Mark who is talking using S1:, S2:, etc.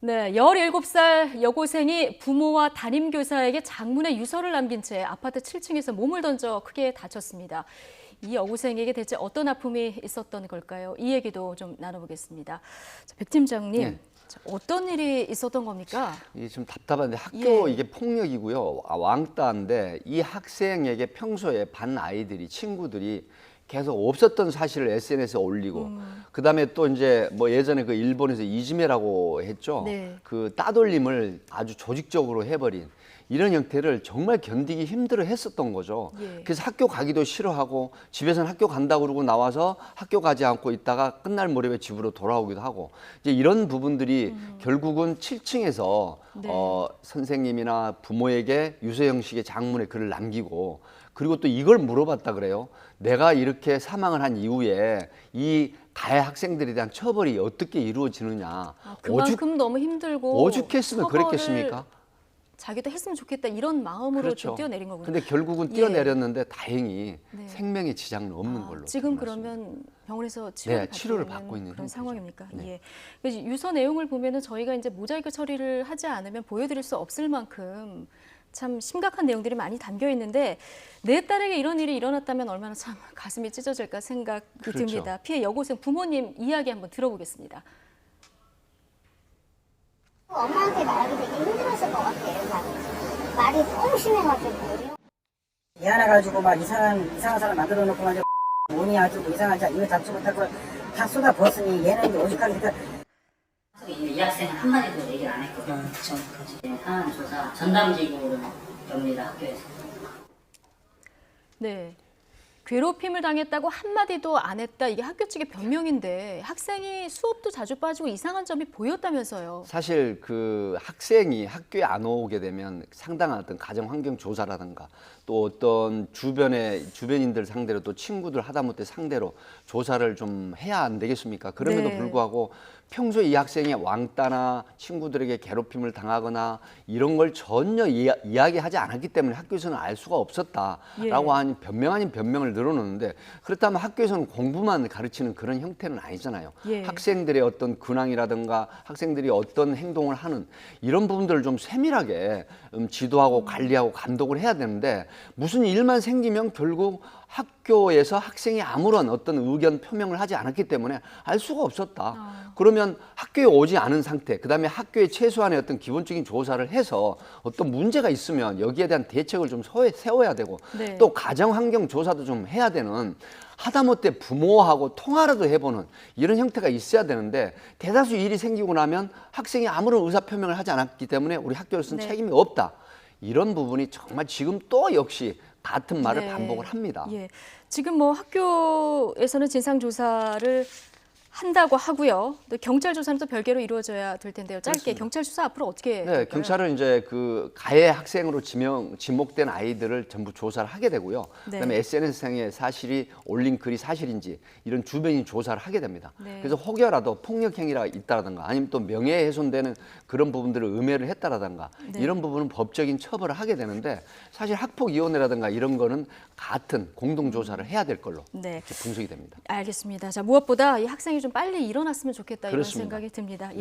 S1: 네, 17살 여고생이 부모와 담임교사에게 장문의 유서를 남긴 채 아파트 7층에서 몸을 던져 크게 다쳤습니다. 이 여고생에게 대체 어떤 아픔이 있었던 걸까요? 이 얘기도 좀 나눠보겠습니다. 백 팀장님,
S2: 네.
S1: 어떤 일이 있었던 겁니까?
S2: 이게 좀 답답한데 학교
S1: 예.
S2: 이게 폭력이고요. 왕따인데 이 학생에게 평소에 반 아이들이 친구들이 계속 없었던 사실을 SNS에 올리고 그다음에 또 이제 뭐 예전에 그 일본에서 이지메라고 했죠.
S1: 네.
S2: 그 따돌림을 아주 조직적으로 해버린 이런 형태를 정말 견디기 힘들어 했었던 거죠.
S1: 예.
S2: 그래서 학교 가기도 싫어하고 집에서는 학교 간다고 그러고 나와서 학교 가지 않고 있다가 끝날 무렵에 집으로 돌아오기도 하고 이제 이런 부분들이 결국은 7층에서
S1: 네.
S2: 선생님이나 부모에게 유서 형식의 장문의 글을 남기고 그리고 또 이걸 물어봤다 그래요. 내가 이렇게 사망을 한 이후에 이 가해 학생들에 대한 처벌이 어떻게 이루어지느냐.
S1: 그만큼 너무 힘들고
S2: 오죽했으면
S1: 처벌을
S2: 그랬겠습니까?
S1: 자기도 했으면 좋겠다 이런 마음으로
S2: 그렇죠.
S1: 좀 뛰어내린 거군요.
S2: 근데 결국은
S1: 예.
S2: 뛰어내렸는데 다행히
S1: 네.
S2: 생명에 지장은 없는 걸로.
S1: 지금
S2: 드러났습니다.
S1: 그러면 병원에서
S2: 네,
S1: 치료를
S2: 치료를 받고 있는
S1: 그런
S2: 형태죠.
S1: 상황입니까?
S2: 네.
S1: 예. 그래서 유서 내용을 보면은 저희가 이제 모자이크 처리를 하지 않으면 보여드릴 수 없을 만큼 참 심각한 내용들이 많이 담겨 있는데 내 딸에게 이런 일이 일어났다면 얼마나 참 가슴이 찢어질까 생각이
S2: 그렇죠.
S1: 듭니다. 피해 여고생 부모님 이야기 한번 들어보겠습니다.
S3: 엄마한테 말하기 되게 힘들었을 것 같아요. 말이 너무 심해가지고.
S4: 미안해가지고 막 이상한 사람 만들어 놓고 막 뭐니 아주 이상한 자 이거 잡지 못하고 다 쏟아 부었으니 얘는 이제 오죽하게 그러니까
S5: 이 학생은 한마디도 얘기를 안 했거든요. 상황 조사 전담기구를 엽니다, 학교에서.
S1: 네. 괴롭힘을 당했다고 한마디도 안 했다. 이게 학교 측의 변명인데 학생이 수업도 자주 빠지고 이상한 점이 보였다면서요.
S2: 사실 그 학생이 학교에 안 오게 되면 상당한 어떤 가정 환경 조사라든가 또 어떤 주변인들 상대로 또 친구들 하다못해 상대로 조사를 좀 해야 안 되겠습니까? 그럼에도
S1: 네.
S2: 불구하고 평소에 이 학생이 왕따나 친구들에게 괴롭힘을 당하거나 이런 걸 전혀 이야기하지 않았기 때문에 학교에서는 알 수가 없었다라고
S1: 예.
S2: 하는 변명 아닌 변명을 늘어놓는데 그렇다면 학교에서는 공부만 가르치는 그런 형태는 아니잖아요.
S1: 예.
S2: 학생들의 어떤 근황이라든가 학생들이 어떤 행동을 하는 이런 부분들을 좀 세밀하게 지도하고 관리하고 감독을 해야 되는데 무슨 일만 생기면 결국 학교에서 학생이 아무런 어떤 의견 표명을 하지 않았기 때문에 알 수가 없었다. 그러면 학교에 오지 않은 상태, 그다음에 학교에 최소한의 어떤 기본적인 조사를 해서 어떤 문제가 있으면 여기에 대한 대책을 좀 세워야 되고
S1: 네.
S2: 또 가정 환경 조사도 좀 해야 되는 하다못해 부모하고 통화라도 해보는 이런 형태가 있어야 되는데 대다수 일이 생기고 나면 학생이 아무런 의사 표명을 하지 않았기 때문에 우리 학교로서는
S1: 네.
S2: 책임이 없다. 이런 부분이 정말 지금 또 역시 같은 말을
S1: 네.
S2: 반복을 합니다.
S1: 예. 지금 뭐 학교에서는 진상 조사를 한다고 하고요. 또 경찰 조사는 또 별개로 이루어져야 될 텐데요. 짧게
S2: 그렇습니다.
S1: 경찰 수사 앞으로 어떻게
S2: 네,
S1: 될까요?
S2: 경찰은 이제 그 가해 학생으로 지목된 아이들을 전부 조사를 하게 되고요.
S1: 네.
S2: 그다음에 SNS상에 사실이 올린 글이 사실인지 이런 주변인 조사를 하게 됩니다.
S1: 네.
S2: 그래서 혹여라도 폭력 행위가 있다라든가 아니면 또 명예훼손되는 그런 부분들을 음해를 했다라든가
S1: 네.
S2: 이런 부분은 법적인 처벌을 하게 되는데 사실 학폭위원회라든가 이런 거는 같은 공동 조사를 해야 될 걸로
S1: 네.
S2: 이렇게 분석이 됩니다.
S1: 알겠습니다. 자, 무엇보다 이 학생이 좀 빨리 일어났으면 좋겠다 이런
S2: 그렇습니다.
S1: 생각이 듭니다. 예.